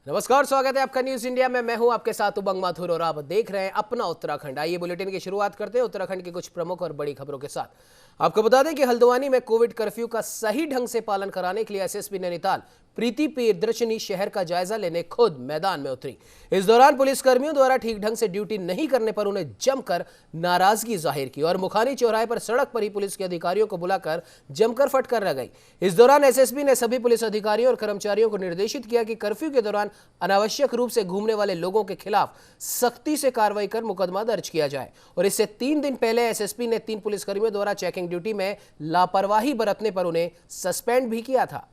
नमस्कार, स्वागत है आपका न्यूज इंडिया में। मैं हूं आपके साथ उबंग माथुर और आप देख रहे हैं अपना उत्तराखंड। आइए बुलेटिन की शुरुआत करते हैं उत्तराखंड की कुछ प्रमुख और बड़ी खबरों के साथ। आपको बता दें कि हल्द्वानी में कोविड कर्फ्यू का सही ढंग से पालन कराने के लिए एसएसपी नैनीताल प्रीति प्रियदर्शनी शहर का जायजा लेने खुद मैदान में उतरी। इस दौरान पुलिसकर्मियों द्वारा ठीक ढंग से ड्यूटी नहीं करने पर उन्हें जमकर नाराजगी जाहिर की और मुखानी चौराहे पर सड़क पर ही पुलिस के अधिकारियों को बुलाकर जमकर फटकार लगाई। इस दौरान एसएसपी ने सभी पुलिस अधिकारियों और कर्मचारियों को निर्देशित किया कि कर्फ्यू के दौरान अनावश्यक रूप से घूमने वाले लोगों के खिलाफ सख्ती से कार्रवाई कर मुकदमा दर्ज किया जाए। और इससे 3 दिन पहले एसएसपी ने 3 पुलिसकर्मियों द्वारा चेकिंग ड्यूटी में लापरवाही बरतने पर उन्हें सस्पेंड भी किया था।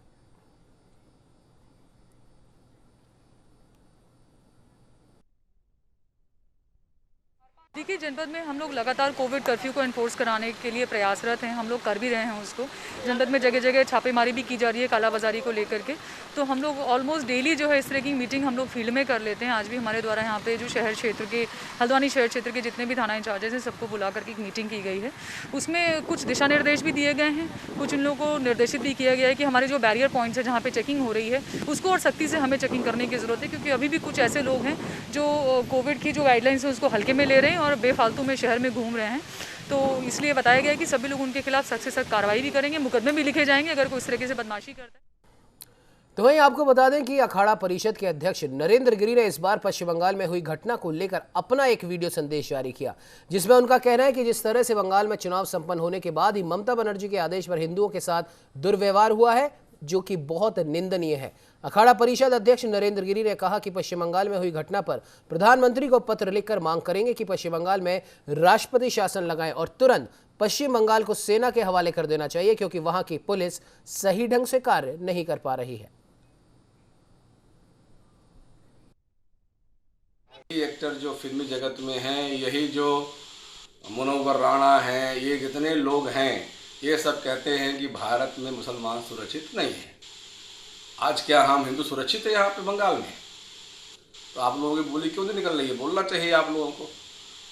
देखिए, जनपद में हम लोग लगातार कोविड कर्फ्यू को एनफोर्स कराने के लिए प्रयासरत हैं। हम लोग कर भी रहे हैं उसको। जनपद में जगह जगह छापेमारी भी की जा रही है कालाबाजारी को लेकर के। तो हम लोग ऑलमोस्ट डेली जो है इस तरह की मीटिंग हम लोग फील्ड में कर लेते हैं। आज भी हमारे द्वारा यहाँ पे जो शहर क्षेत्र के हल्द्वानी शहर क्षेत्र के जितने भी थाना इंचार्जेस हैं सबको बुला करके एक मीटिंग की गई है। उसमें कुछ दिशा निर्देश भी दिए गए हैं, कुछ इन लोगों को निर्देशित भी किया गया है कि हमारे जो बैरियर पॉइंट्स है जहाँ पे चेकिंग हो रही है उसको और सख्ती से हमें चेकिंग करने की ज़रूरत है, क्योंकि अभी भी कुछ ऐसे लोग हैं जो कोविड की जो गाइडलाइंस है उसको हल्के में ले रहे हैं और बेफालतू में शहर में घूम रहे हैं। तो इसलिए बताया गया है कि सभी लोग उनके खिलाफ सख्त से सख्त कार्रवाई भी करेंगे, मुकदमे भी लिखे जाएंगे अगर कोई इस तरीके से बदमाशी करता है। तो वहीं आपको बता दें कि अखाड़ा परिषद के अध्यक्ष नरेंद्र गिरी ने इस बार पश्चिम बंगाल में हुई घटना को लेकर अपना एक वीडियो संदेश जारी किया, जिसमें उनका कहना है कि जिस तरह से बंगाल में चुनाव संपन्न होने के बाद ही ममता बनर्जी के आदेश पर हिंदुओं के साथ दुर्व्यवहार हुआ है, जो कि बहुत निंदनीय है। अखाड़ा परिषद अध्यक्ष नरेंद्र गिरी ने कहा कि पश्चिम बंगाल में हुई घटना पर प्रधानमंत्री को पत्र लिखकर मांग करेंगे कि पश्चिम बंगाल में राष्ट्रपति शासन लगाएं और तुरंत पश्चिम बंगाल को सेना के हवाले कर देना चाहिए, क्योंकि वहां की पुलिस सही ढंग से कार्य नहीं कर पा रही है। एक्टर जो फिल्मी जगत में हैं, यही जो मुनव्वर राणा हैं, ये जितने लोग हैं, ये सब कहते हैं कि भारत में मुसलमान सुरक्षित नहीं है। आज क्या हम हिंदू सुरक्षित है यहाँ पे बंगाल में? तो आप लोगों की बोली क्यों नहीं निकल रही है? बोलना चाहिए आप लोगों को।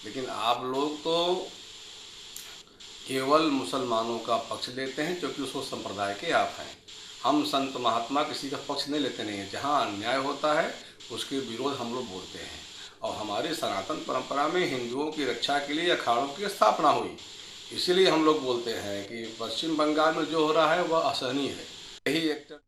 लेकिन आप लोग तो केवल मुसलमानों का पक्ष लेते हैं, क्योंकि उसको संप्रदाय के आप हैं। हम संत महात्मा किसी का पक्ष नहीं लेते नहीं है। जहाँ अन्याय होता है उसके विरोध हम लोग बोलते हैं। और हमारी सनातन परंपरा में हिंदुओं की रक्षा के लिए अखाड़ों की स्थापना हुई। इसीलिए हम लोग बोलते हैं कि पश्चिम बंगाल में जो हो रहा है वह असहनीय है। यही एक्टर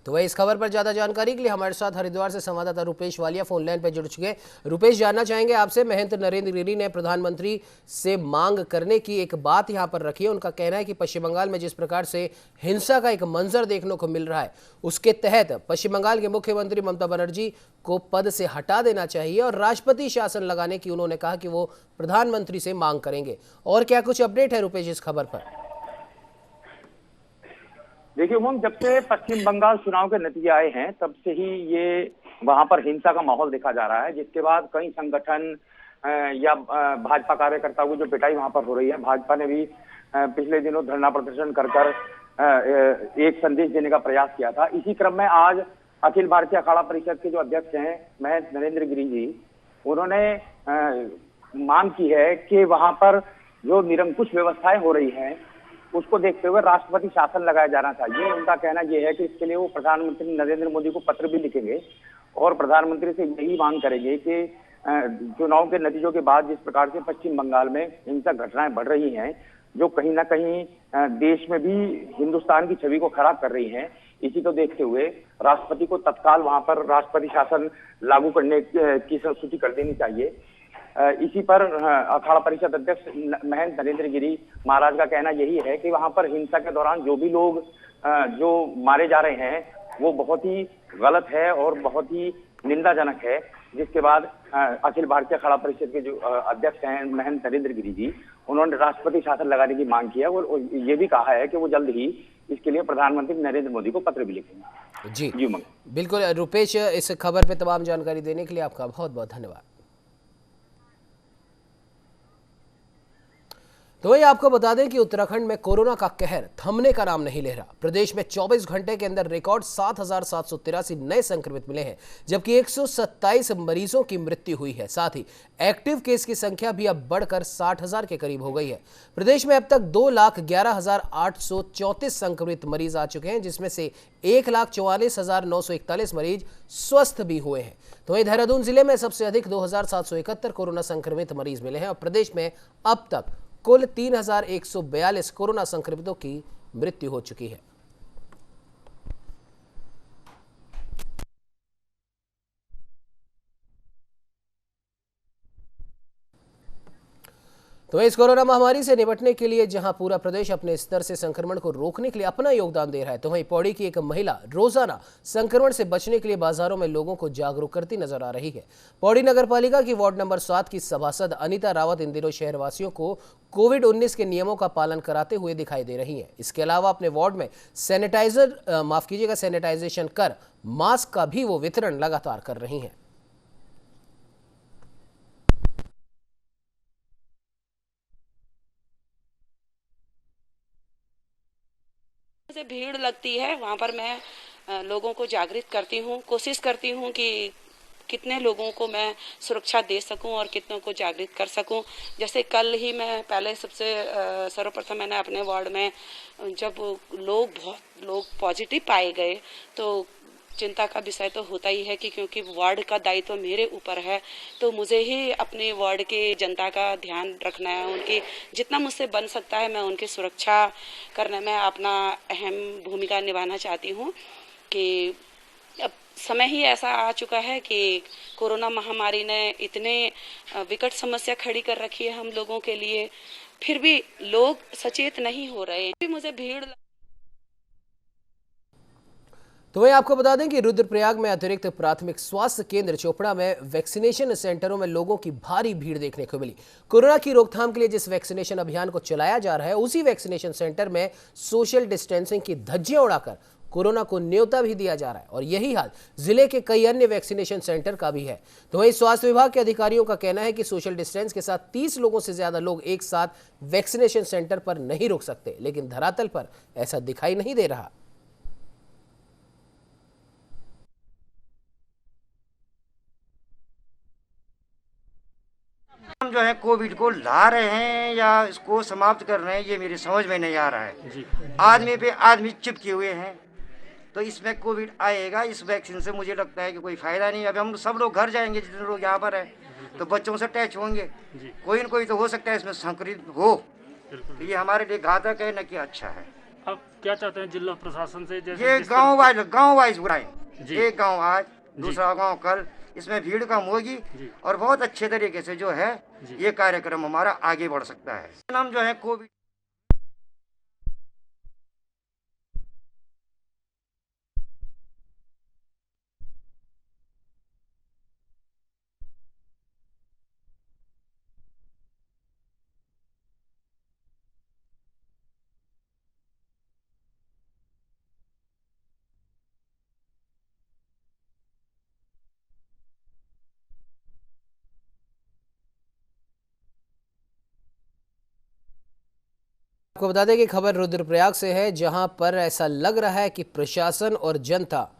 तो वही इस खबर पर ज्यादा जानकारी के लिए हमारे साथ हरिद्वार से संवाददाता रुपेश वालिया फोन लाइन पर जुड़ चुके हैं। रुपेश, जानना चाहेंगे आपसे, महंत नरेंद्र गिरी ने प्रधानमंत्री से मांग करने की एक बात यहां पर रखी है। उनका कहना है कि पश्चिम बंगाल में जिस प्रकार से हिंसा का एक मंजर देखने को मिल रहा है, उसके तहत पश्चिम बंगाल के मुख्यमंत्री ममता बनर्जी को पद से हटा देना चाहिए और राष्ट्रपति शासन लगाने की उन्होंने कहा कि वो प्रधानमंत्री से मांग करेंगे। और क्या कुछ अपडेट है रुपेश इस खबर पर? देखिए उमंग, जब से पश्चिम बंगाल चुनाव के नतीजे आए हैं तब से ही ये वहां पर हिंसा का माहौल देखा जा रहा है, जिसके बाद कई संगठन या भाजपा कार्यकर्ताओं की जो पिटाई वहां पर हो रही है। भाजपा ने भी पिछले दिनों धरना प्रदर्शन कर एक संदेश देने का प्रयास किया था। इसी क्रम में आज अखिल भारतीय अखाड़ा परिषद के जो अध्यक्ष हैं महंत नरेंद्र गिरी जी, उन्होंने मांग की है कि वहां पर जो निरंकुश व्यवस्थाएं हो रही हैं उसको देखते हुए राष्ट्रपति शासन लगाया जाना चाहिए। उनका कहना यह है कि इसके लिए वो प्रधानमंत्री नरेंद्र मोदी को पत्र भी लिखेंगे और प्रधानमंत्री से यही मांग करेंगे कि चुनाव के नतीजों के बाद जिस प्रकार से पश्चिम बंगाल में हिंसक घटनाएं बढ़ रही हैं, जो कहीं ना कहीं देश में भी हिंदुस्तान की छवि को खराब कर रही हैं, इसी को देखते हुए राष्ट्रपति को तत्काल वहां पर राष्ट्रपति शासन लागू करने की सूची कर देनी चाहिए। इसी पर अखाड़ा परिषद अध्यक्ष महंत नरेंद्र गिरी महाराज का कहना यही है कि वहां पर हिंसा के दौरान जो भी लोग जो मारे जा रहे हैं वो बहुत ही गलत है और बहुत ही निंदाजनक है। जिसके बाद अखिल भारतीय अखाड़ा परिषद के जो अध्यक्ष हैं महंत नरेंद्र गिरी जी, उन्होंने राष्ट्रपति शासन लगाने की मांग की है और ये भी कहा है कि वो जल्द ही इसके लिए प्रधानमंत्री नरेंद्र मोदी को पत्र भी लिखेंगे। जी बिल्कुल रुपेश, इस खबर पे तमाम जानकारी देने के लिए आपका बहुत बहुत धन्यवाद। तो वही आपको बता दें कि उत्तराखंड में कोरोना का कहर थमने का नाम नहीं ले रहा। प्रदेश में 24 घंटे के अंदर रिकॉर्ड 7,783 नए संक्रमित मिले हैं, जबकि 127 मरीजों की मृत्यु हुई है। साथ ही एक्टिव केस की संख्या भी अब बढ़कर 60,000 के करीब हो गई है। प्रदेश में अब तक 2,11,834 संक्रमित मरीज आ चुके हैं, जिसमें से 1,44,941 मरीज स्वस्थ भी हुए हैं। तो वहीं देहरादून जिले में सबसे अधिक 2,771 कोरोना संक्रमित मरीज मिले हैं और प्रदेश में अब तक कुल 3,142 कोरोना संक्रमितों की मृत्यु हो चुकी है। तो इस कोरोना महामारी से निपटने के लिए जहां पूरा प्रदेश अपने स्तर से संक्रमण को रोकने के लिए अपना योगदान दे रहा है, तो वहीं पौड़ी की एक महिला रोजाना संक्रमण से बचने के लिए बाजारों में लोगों को जागरूक करती नजर आ रही है। पौड़ी नगर पालिका की वार्ड नंबर 7 की सभासद अनीता रावत इन दिनों शहरवासियों को कोविड-19 के नियमों का पालन कराते हुए दिखाई दे रही है। इसके अलावा अपने वार्ड में सैनिटाइजेशन कर मास्क का भी वो वितरण लगातार कर रही है। से भीड़ लगती है, वहाँ पर मैं लोगों को जागृत करती हूँ, कोशिश करती हूँ कि कितने लोगों को मैं सुरक्षा दे सकूं और कितनों को जागृत कर सकूं। जैसे कल ही मैं पहले सबसे सर्वप्रथम मैंने अपने वार्ड में जब बहुत लोग पॉजिटिव पाए गए तो चिंता का विषय तो होता ही है कि क्योंकि वार्ड का दायित्व तो मेरे ऊपर है, तो मुझे ही अपने वार्ड के जनता का ध्यान रखना है। उनकी जितना मुझसे बन सकता है मैं उनकी सुरक्षा करने में अपना अहम भूमिका निभाना चाहती हूँ। कि अब समय ही ऐसा आ चुका है कि कोरोना महामारी ने इतने विकट समस्या खड़ी कर रखी है हम लोगों के लिए, फिर भी लोग सचेत नहीं हो रहे हैं। मुझे भीड़ तो वहीं आपको बता दें कि रुद्रप्रयाग में अतिरिक्त प्राथमिक स्वास्थ्य केंद्र चोपड़ा में वैक्सीनेशन सेंटरों में लोगों की भारी भीड़ देखने को मिली। कोरोना की रोकथाम के लिए जिस वैक्सीनेशन अभियान को चलाया जा रहा है, उसी वैक्सीनेशन सेंटर में सोशल डिस्टेंसिंग की धज्जियां उड़ाकर कोरोना को न्योता भी दिया जा रहा है और यही हाल जिले के कई अन्य वैक्सीनेशन सेंटर का भी है। तो वहीं स्वास्थ्य विभाग के अधिकारियों का कहना है कि सोशल डिस्टेंस के साथ 30 लोगों से ज्यादा लोग एक साथ वैक्सीनेशन सेंटर पर नहीं रुक सकते, लेकिन धरातल पर ऐसा दिखाई नहीं दे रहा। हम जो है कोविड को ला रहे हैं या इसको समाप्त कर रहे हैं, ये मेरी समझ में नहीं आ रहा है। आदमी पे आदमी चिपके हुए हैं, तो इसमें कोविड आएगा। इस वैक्सीन से मुझे लगता है कि कोई फायदा नहीं। अभी हम सब लोग घर जाएंगे, जितने लोग यहाँ पर हैं, तो बच्चों से टच होंगे, कोई न कोई तो हो सकता है इसमें संक्रमित हो। तो ये हमारे लिए घातक है, न कि अच्छा है। अब क्या चाहते हैं जिला प्रशासन से? जैसे ये गाँव वाइज बुलाएं, एक गाँव आज, दूसरा गाँव कल, इसमें भीड़ कम होगी और बहुत अच्छे तरीके से जो है ये कार्यक्रम हमारा आगे बढ़ सकता है। हम जो है कोविड आपको बता दें कि खबर रुद्रप्रयाग से है, जहां पर ऐसा लग रहा है कि प्रशासन और जनता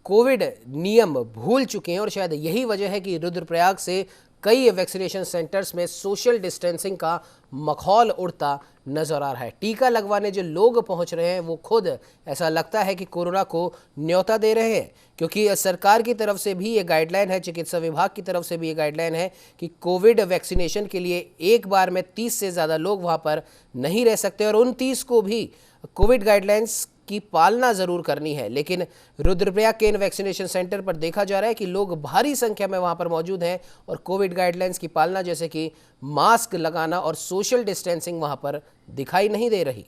कोविड नियम भूल चुके हैं और शायद यही वजह है कि रुद्रप्रयाग से कई वैक्सीनेशन सेंटर्स में सोशल डिस्टेंसिंग का मखौल उड़ता नजर आ रहा है। टीका लगवाने जो लोग पहुंच रहे हैं वो खुद ऐसा लगता है कि कोरोना को न्योता दे रहे हैं, क्योंकि सरकार की तरफ से भी ये गाइडलाइन है, चिकित्सा विभाग की तरफ से भी ये गाइडलाइन है कि कोविड वैक्सीनेशन के लिए एक बार में 30 से ज़्यादा लोग वहाँ पर नहीं रह सकते और उन 30 को भी कोविड गाइडलाइंस की पालना जरूर करनी है। लेकिन रुद्रप्रयाग के इन वैक्सीनेशन सेंटर पर देखा जा रहा है कि लोग भारी संख्या में वहां पर मौजूद हैं और कोविड गाइडलाइंस की पालना जैसे कि मास्क लगाना और सोशल डिस्टेंसिंग वहां पर दिखाई नहीं दे रही।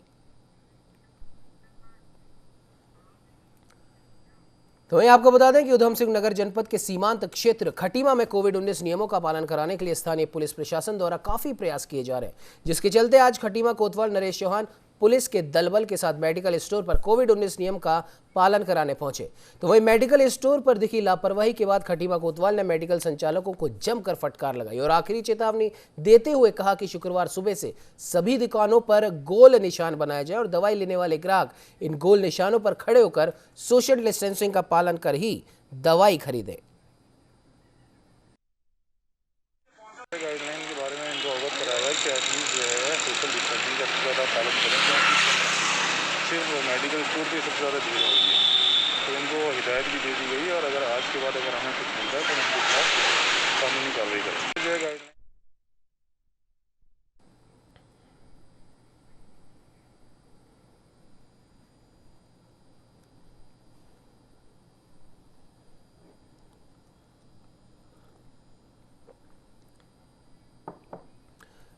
तो वहीं आपको बता दें कि उधम सिंह नगर जनपद के सीमांत क्षेत्र खटीमा में कोविड-19 नियमों का पालन कराने के लिए स्थानीय पुलिस प्रशासन द्वारा काफी प्रयास किए जा रहे हैं, जिसके चलते आज खटीमा कोतवाल नरेश चौहान पुलिस के दलबल के साथ मेडिकल स्टोर पर कोविड-19 नियम का पालन कराने पहुंचे। तो वहीं मेडिकल स्टोर पर दिखी लापरवाही के बाद खटीमा कोतवाल ने मेडिकल संचालकों को जमकर फटकार लगाई और आखिरी चेतावनी देते हुए कहा कि शुक्रवार सुबह से सभी दुकानों पर गोल निशान बनाया जाए और दवाई लेने वाले ग्राहक इन गोल निशानों पर खड़े होकर सोशल डिस्टेंसिंग का पालन कर ही दवाई खरीदें। गाइडलाइन के बारे में इनको अवगत कराया है कि एटलीस्ट जो है सोशल डिस्टेंसिंग का सबसे ज़्यादा पालन करें, क्योंकि सिर्फ मेडिकल स्टोर पे सबसे ज़्यादा भीड़ हो रही है। तो इनको हिदायत भी दे दी गई है और अगर आज के बाद अगर हमें कुछ मिलता है तो उनके खिलाफ कानूनी कार्रवाई करें। जो है गाइडलाइन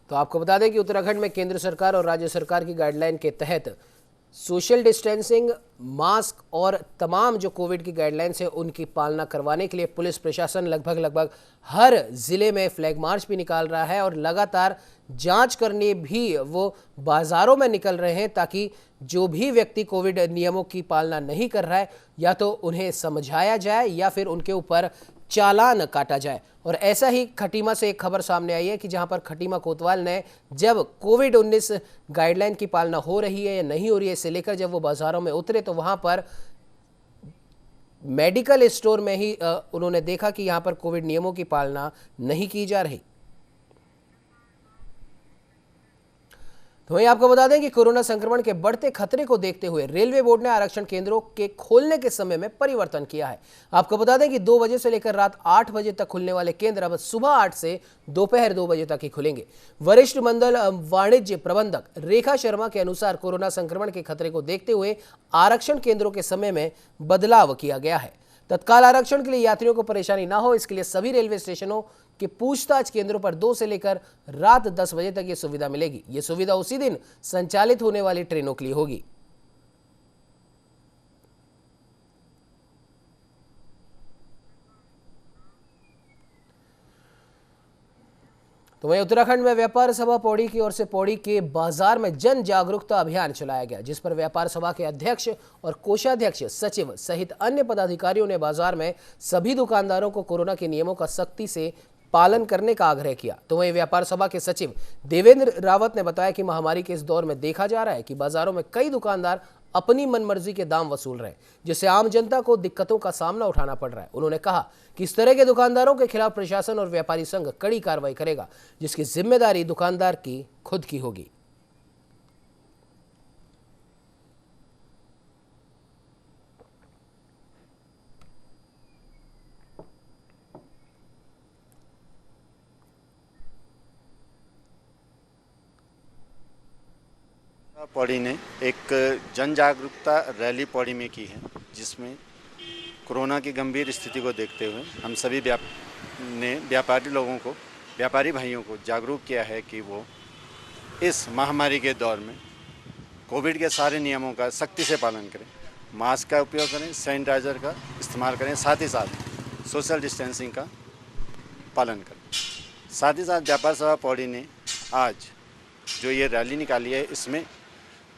तो आपको बता दें कि उत्तराखंड में केंद्र सरकार और राज्य सरकार की गाइडलाइन के तहत सोशल डिस्टेंसिंग, मास्क और तमाम जो कोविड की गाइडलाइंस है उनकी पालना करवाने के लिए पुलिस प्रशासन लगभग हर जिले में फ्लैग मार्च भी निकाल रहा है और लगातार जांच करने भी वो बाजारों में निकल रहे हैं, ताकि जो भी व्यक्ति कोविड नियमों की पालना नहीं कर रहा है या तो उन्हें समझाया जाए या फिर उनके ऊपर चालान काटा जाए। और ऐसा ही खटीमा से एक खबर सामने आई है कि जहां पर खटीमा कोतवाल ने जब कोविड-19 गाइडलाइन की पालना हो रही है या नहीं हो रही है इसे लेकर जब वो बाजारों में उतरे तो वहां पर मेडिकल स्टोर में ही उन्होंने देखा कि यहां पर कोविड नियमों की पालना नहीं की जा रही। तो वहीं आपको बता दें कि कोरोना संक्रमण के बढ़ते खतरे को देखते हुए रेलवे बोर्ड ने आरक्षण केंद्रों के खोलने के समय में परिवर्तन किया है। आपको बता दें कि 2 बजे से लेकर रात 8 बजे तक खुलने वाले केंद्र अब सुबह 8 से दोपहर 2 बजे तक ही खुलेंगे। वरिष्ठ मंडल वाणिज्य प्रबंधक रेखा शर्मा के अनुसार कोरोना संक्रमण के खतरे को देखते हुए आरक्षण केंद्रों के समय में बदलाव किया गया है। तत्काल आरक्षण के लिए यात्रियों को परेशानी ना हो, इसके लिए सभी रेलवे स्टेशनों के पूछताछ केंद्रों पर 2 से लेकर रात 10 बजे तक ये सुविधा मिलेगी। ये सुविधा उसी दिन संचालित होने वाली ट्रेनों के लिए होगी। तो वहीं उत्तराखंड में व्यापार सभा पौड़ी की ओर से पौड़ी के बाजार में जन जागरूकता अभियान चलाया गया, जिस पर व्यापार सभा के अध्यक्ष और कोषाध्यक्ष, सचिव सहित अन्य पदाधिकारियों ने बाजार में सभी दुकानदारों को कोरोना के नियमों का सख्ती से पालन करने का आग्रह किया। तो वहीं व्यापार सभा के सचिव देवेंद्र रावत ने बताया कि महामारी के इस दौर में देखा जा रहा है कि बाजारों में कई दुकानदार अपनी मनमर्जी के दाम वसूल रहे हैं, जिससे आम जनता को दिक्कतों का सामना उठाना पड़ रहा है। उन्होंने कहा कि इस तरह के दुकानदारों के खिलाफ प्रशासन और व्यापारी संघ कड़ी कार्रवाई करेगा, जिसकी जिम्मेदारी दुकानदार की खुद की होगी। पौड़ी ने एक जन जागरूकता रैली पौड़ी में की है, जिसमें कोरोना की गंभीर स्थिति को देखते हुए हम सभी व्यापारी भाइयों को जागरूक किया है कि वो इस महामारी के दौर में कोविड के सारे नियमों का सख्ती से पालन करें, मास्क का उपयोग करें, सैनिटाइज़र का इस्तेमाल करें, साथ ही साथ सोशल डिस्टेंसिंग का पालन करें। साथ ही साथ व्यापार सभा पौड़ी ने आज जो ये रैली निकाली है, इसमें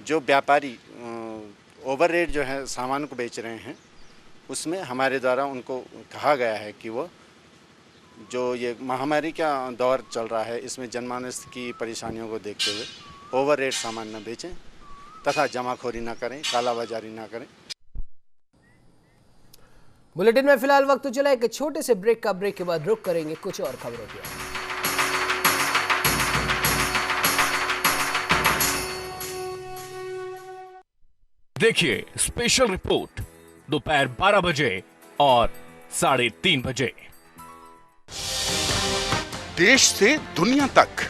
जो व्यापारी ओवर रेट जो है सामान को बेच रहे हैं, उसमें हमारे द्वारा उनको कहा गया है कि वो जो ये महामारी का दौर चल रहा है, इसमें जनमानस की परेशानियों को देखते हुए ओवर रेट सामान न बेचें तथा जमाखोरी न करें, कालाबाजारी न करें। बुलेटिन में फिलहाल वक्त तो चला एक छोटे से ब्रेक का। ब्रेक के बाद रुक करेंगे कुछ और खबरों की। देखिए स्पेशल रिपोर्ट दोपहर 12 बजे और 3:30 बजे। देश से दुनिया तक,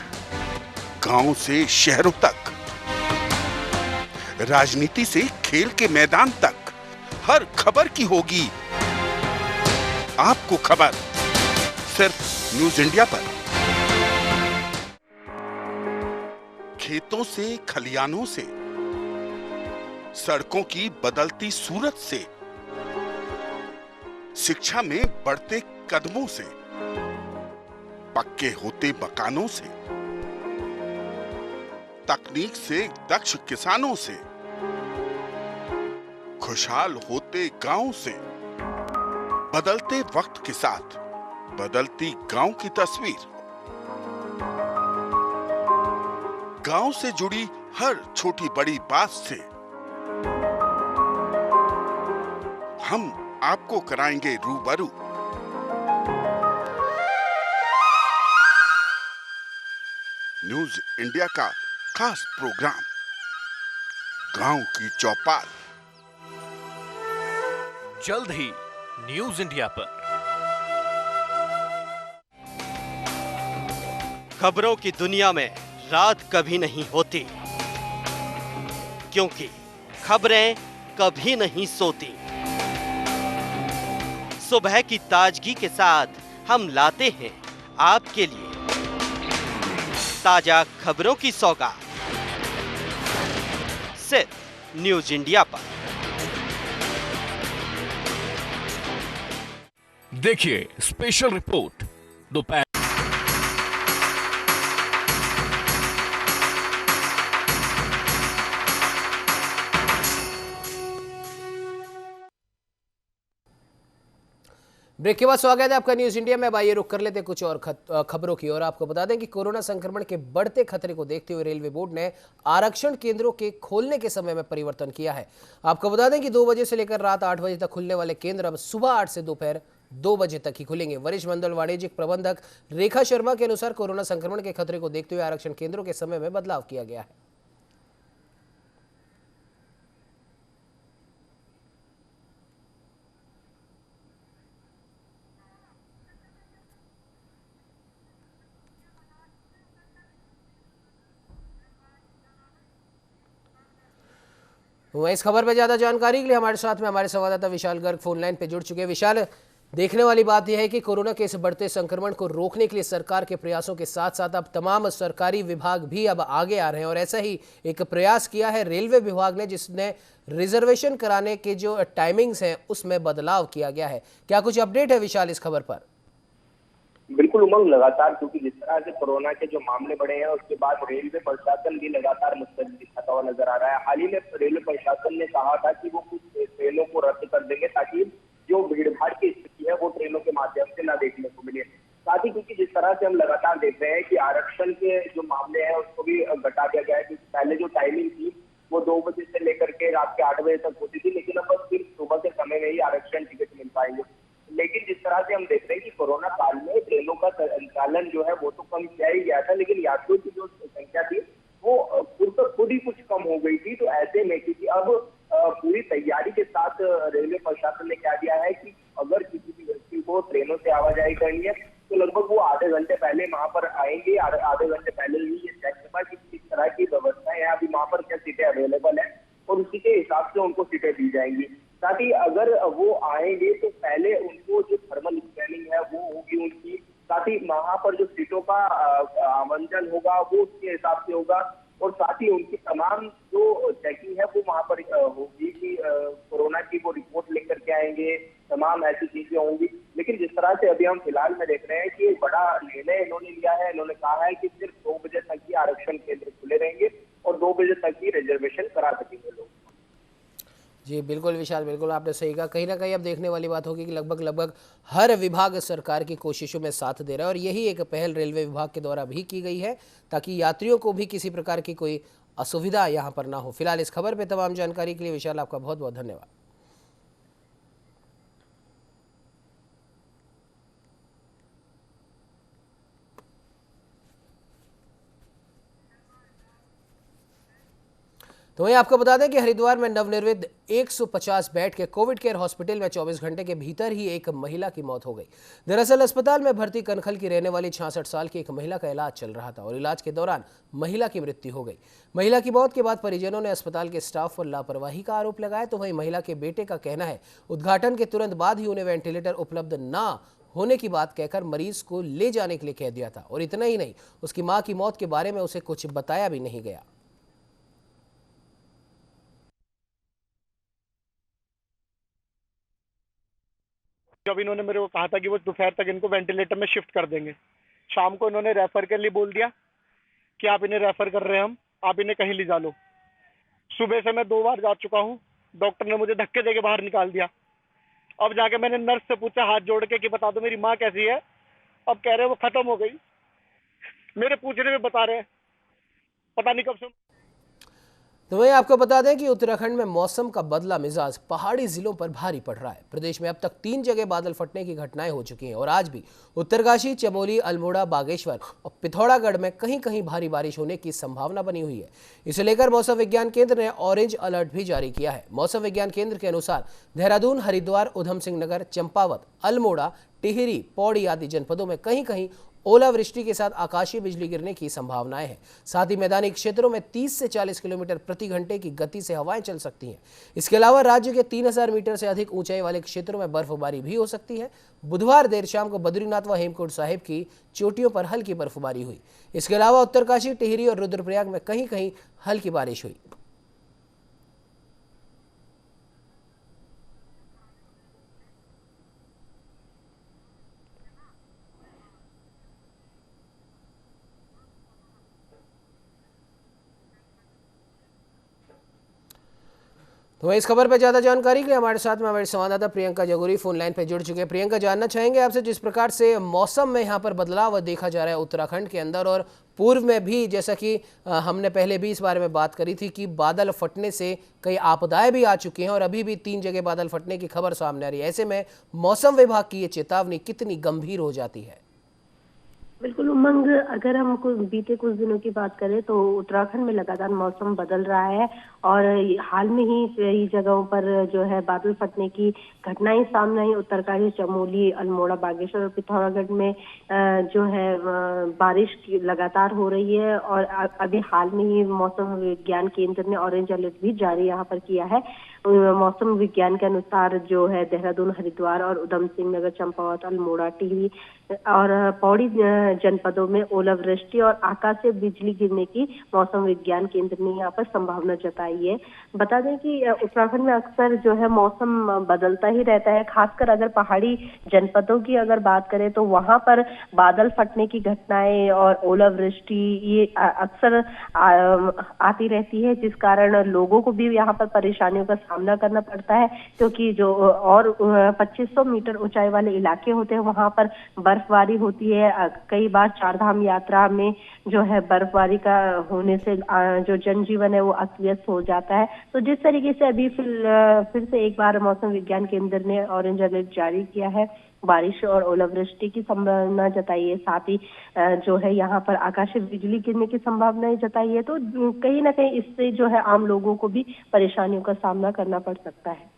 गांव से शहरों तक, राजनीति से खेल के मैदान तक, हर खबर की होगी आपको खबर, सिर्फ न्यूज इंडिया पर। खेतों से, खलियानों से, सड़कों की बदलती सूरत से, शिक्षा में बढ़ते कदमों से, पक्के होते मकानों से, तकनीक से दक्ष किसानों से, खुशहाल होते गांव से, बदलते वक्त के साथ बदलती गांव की तस्वीर, गांव से जुड़ी हर छोटी बड़ी बात से हम आपको कराएंगे रूबरू। न्यूज इंडिया का खास प्रोग्राम गांव की चौपाल, जल्द ही न्यूज इंडिया पर। खबरों की दुनिया में रात कभी नहीं होती, क्योंकि खबरें कभी नहीं सोती। सुबह की ताजगी के साथ हम लाते हैं आपके लिए ताजा खबरों की सौगात, सिर्फ न्यूज इंडिया पर। देखिए स्पेशल रिपोर्ट दोपहर। ब्रेक के बाद स्वागत है आपका न्यूज इंडिया में। अब आइए रुक कर लेते कुछ और खबरों की। और आपको बता दें कि कोरोना संक्रमण के बढ़ते खतरे को देखते हुए रेलवे बोर्ड ने आरक्षण केंद्रों के खोलने के समय में परिवर्तन किया है। आपको बता दें कि 2 बजे से लेकर रात 8 बजे तक खुलने वाले केंद्र अब सुबह 8 से दोपहर 2 बजे तक ही खुलेंगे। वरिष्ठ मंडल वाणिज्यिक प्रबंधक रेखा शर्मा के अनुसार कोरोना संक्रमण के खतरे को देखते हुए आरक्षण केंद्रों के समय में बदलाव किया गया है। इस खबर पर ज्यादा जानकारी के लिए हमारे साथ में हमारे संवाददाता विशाल गर्ग फोन लाइन पे जुड़ चुके हैं। विशाल, देखने वाली बात यह है कि कोरोना के इस बढ़ते संक्रमण को रोकने के लिए सरकार के प्रयासों के साथ साथ अब तमाम सरकारी विभाग भी अब आगे आ रहे हैं और ऐसा ही एक प्रयास किया है रेलवे विभाग ने, जिसने रिजर्वेशन कराने के जो टाइमिंग्स हैं उसमें बदलाव किया गया है। क्या कुछ अपडेट है विशाल इस खबर पर? बिल्कुल उमंग, लगातार क्योंकि जिस तरह से कोरोना के जो मामले बढ़े हैं उसके बाद रेलवे प्रशासन भी लगातार मुस्तैद दिखाता हुआ नजर आ रहा है। हाल ही में रेलवे प्रशासन ने कहा था कि वो कुछ ट्रेनों को रद्द कर देंगे ताकि जो भीड़भाड़ की स्थिति है वो ट्रेनों के माध्यम से न देखने को मिले। साथ ही क्योंकि जिस तरह से हम लगातार देख रहे हैं कि आरक्षण के जो मामले हैं उसको भी घटा दिया गया है, क्योंकि पहले जो टाइमिंग थी वो 2 बजे से लेकर के रात के 8 बजे तक होती थी, लेकिन अब बस सिर्फ सुबह के समय में ही आरक्षण टिकट मिल पाएंगे। लेकिन जिस तरह से हम देख रहे हैं कि कोरोना काल में ट्रेनों का संचालन जो है वो तो कम किया ही गया था, लेकिन यात्रियों की जो संख्या थी वो खुद ही कुछ कम हो गई थी। तो ऐसे में क्योंकि अब पूरी तैयारी के साथ रेलवे प्रशासन ने क्या दिया है कि अगर किसी भी व्यक्ति को ट्रेनों से आवाजाही करनी है तो लगभग वो आधे घंटे पहले वहां पर आएंगे। आधे घंटे पहले ही ये चेक होगा कि किस तरह की व्यवस्था है, अभी वहां पर क्या सीटें अवेलेबल है और उसी के हिसाब से उनको सीटें दी जाएंगी। साथ ही अगर वो आएंगे तो पहले उनको जो थर्मल स्कैनिंग है वो होगी उनकी, साथ ही वहां पर जो सीटों का आवंटन होगा वो उसके हिसाब से होगा और साथ ही उनकी तमाम जो चेकिंग है वो वहां पर होगी कि कोरोना की वो रिपोर्ट लेकर के आएंगे, तमाम ऐसी चीजें होंगी। लेकिन जिस तरह से अभी हम फिलहाल में देख रहे हैं कि एक बड़ा निर्णय इन्होंने लिया है। इन्होंने कहा है कि सिर्फ 2 बजे तक ही आरक्षण केंद्र खुले रहेंगे और 2 बजे तक ही रिजर्वेशन करा सकेंगे लोग। जी बिल्कुल विशाल, बिल्कुल आपने सही कहा। कहीं ना कहीं अब देखने वाली बात होगी कि लगभग हर विभाग सरकार की कोशिशों में साथ दे रहा है और यही एक पहल रेलवे विभाग के द्वारा भी की गई है ताकि यात्रियों को भी किसी प्रकार की कोई असुविधा यहाँ पर ना हो। फिलहाल इस खबर पे तमाम जानकारी के लिए विशाल आपका बहुत बहुत धन्यवाद। तो वहीं आपको बता दें कि हरिद्वार में नवनिर्मित 150 बेड के कोविड केयर हॉस्पिटल में 24 घंटे के भीतर ही एक महिला की मौत हो गई। दरअसल अस्पताल में भर्ती कनखल की रहने वाली 66 साल की एक महिला का इलाज चल रहा था और इलाज के दौरान महिला की मृत्यु हो गई। महिला की मौत के बाद परिजनों ने अस्पताल के स्टाफ पर लापरवाही का आरोप लगाया। तो वहीं महिला के बेटे का कहना है उद्घाटन के तुरंत बाद ही उन्हें वेंटिलेटर उपलब्ध न होने की बात कहकर मरीज को ले जाने के लिए कह दिया था और इतना ही नहीं, उसकी मां की मौत के बारे में उसे कुछ बताया भी नहीं गया। जब इन्होंने मेरे को कहा था कि वो दोपहर तक इनको वेंटिलेटर में शिफ्ट कर देंगे, शाम को इन्होंने रेफर के लिए बोल दिया कि आप इन्हें रेफर कर रहे हैं हम, आप इन्हें कहीं ले जा लो। सुबह से मैं 2 बार जा चुका हूँ, डॉक्टर ने मुझे धक्के देके बाहर निकाल दिया। अब जाके मैंने नर्स से पूछा हाथ जोड़ के कि बता दो मेरी माँ कैसी है। अब कह रहे हैं वो खत्म हो गई। मेरे पूछने में बता रहे हैं, पता नहीं कब से। तो वहीं आपको बता दें कि उत्तराखंड में मौसम का बदला मिजाज पहाड़ी जिलों पर भारी पड़ रहा है। प्रदेश में अब तक 3 जगह बादल फटने की घटनाएं हो चुकी हैं और आज भी उत्तरकाशी, चमोली, अल्मोड़ा, बागेश्वर और पिथौरागढ़ में कहीं कहीं भारी बारिश होने की संभावना बनी हुई है। इसे लेकर मौसम विज्ञान केंद्र ने ऑरेंज अलर्ट भी जारी किया है। मौसम विज्ञान केंद्र के अनुसार देहरादून, हरिद्वार, उधम सिंह नगर, चंपावत, अल्मोड़ा, टिहरी, पौड़ी आदि जनपदों में कहीं कहीं ओलावृष्टि के साथ आकाशीय बिजली गिरने की संभावनाएं हैं। साथ ही मैदानी क्षेत्रों में 30 से 40 किलोमीटर प्रति घंटे की गति से हवाएं चल सकती हैं। इसके अलावा राज्य के 3000 मीटर से अधिक ऊंचाई वाले क्षेत्रों में बर्फबारी भी हो सकती है। बुधवार देर शाम को बद्रीनाथ व हेमकुंड साहिब की चोटियों पर हल्की बर्फबारी हुई। इसके अलावा उत्तरकाशी, टिहरी और रुद्रप्रयाग में कहीं कहीं हल्की बारिश हुई। तो इस खबर पर ज्यादा जानकारी के लिए हमारे साथ में हमारे संवाददाता प्रियंका जगोरी फोन लाइन पर जुड़ चुके हैं। प्रियंका, जानना चाहेंगे आपसे जिस प्रकार से मौसम में यहाँ पर बदलाव देखा जा रहा है उत्तराखंड के अंदर और पूर्व में भी, जैसा कि हमने पहले भी इस बारे में बात करी थी कि बादल फटने से कई आपदाएं भी आ चुकी हैं और अभी भी 3 जगह बादल फटने की खबर सामने आ रही है। ऐसे में मौसम विभाग की ये चेतावनी कितनी गंभीर हो जाती है? बिल्कुल उमंग, अगर हम बीते कुछ दिनों की बात करें तो उत्तराखंड में लगातार मौसम बदल रहा है और हाल में ही कई जगहों पर जो है बादल फटने की घटनाएं सामने आई। उत्तरकाशी, चमोली, अल्मोड़ा, बागेश्वर और पिथौरागढ़ में जो है बारिश लगातार हो रही है और अभी हाल में ही मौसम विज्ञान केंद्र ने ऑरेंज अलर्ट भी जारी यहाँ पर किया है। मौसम विज्ञान के अनुसार जो है देहरादून, हरिद्वार और उधम सिंह नगर, चंपावत, अल्मोड़ा, टिहरी और पौड़ी जनपदों में ओलावृष्टि और आकाशीय बिजली गिरने की मौसम विज्ञान केंद्र ने यहाँ पर संभावना जताई है। बता दें कि उत्तराखंड में अक्सर जो है मौसम बदलता ही रहता है। खासकर अगर पहाड़ी जनपदों की अगर बात करें तो वहां पर बादल फटने की घटनाएं और ओलावृष्टि ये अक्सर आती रहती है, जिस कारण लोगों को भी यहाँ पर परेशानियों का सामना करना पड़ता है, क्योंकि जो और 2500 मीटर ऊंचाई वाले इलाके होते हैं वहां पर बर्फबारी होती है। कई बार 4 धाम यात्रा में जो है बर्फबारी का होने से जो जनजीवन है वो अस्त व्यस्त हो जाता है। तो जिस तरीके से अभी फिर से एक बार मौसम विज्ञान केंद्र ने ऑरेंज अलर्ट जारी किया है, बारिश और ओलावृष्टि की संभावना जताई है, साथ ही जो है यहाँ पर आकाशीय बिजली गिरने की संभावनाएं जताई है। तो कहीं ना कहीं इससे जो है आम लोगों को भी परेशानियों का सामना करना पड़ सकता है।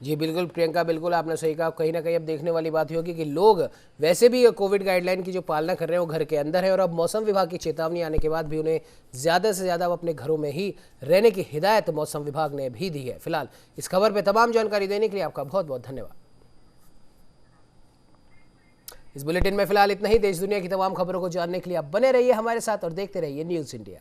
जी बिल्कुल प्रियंका, बिल्कुल आपने सही कहा। कहीं ना कहीं अब देखने वाली बात होगी कि लोग वैसे भी कोविड गाइडलाइन की जो पालना कर रहे हैं वो घर के अंदर है और अब मौसम विभाग की चेतावनी आने के बाद भी उन्हें ज़्यादा से ज़्यादा अपने घरों में ही रहने की हिदायत मौसम विभाग ने भी दी है। फिलहाल इस खबर पर तमाम जानकारी देने के लिए आपका बहुत बहुत धन्यवाद। इस बुलेटिन में फिलहाल इतना ही। देश दुनिया की तमाम खबरों को जानने के लिए आप बने रहिए हमारे साथ और देखते रहिए न्यूज़ इंडिया।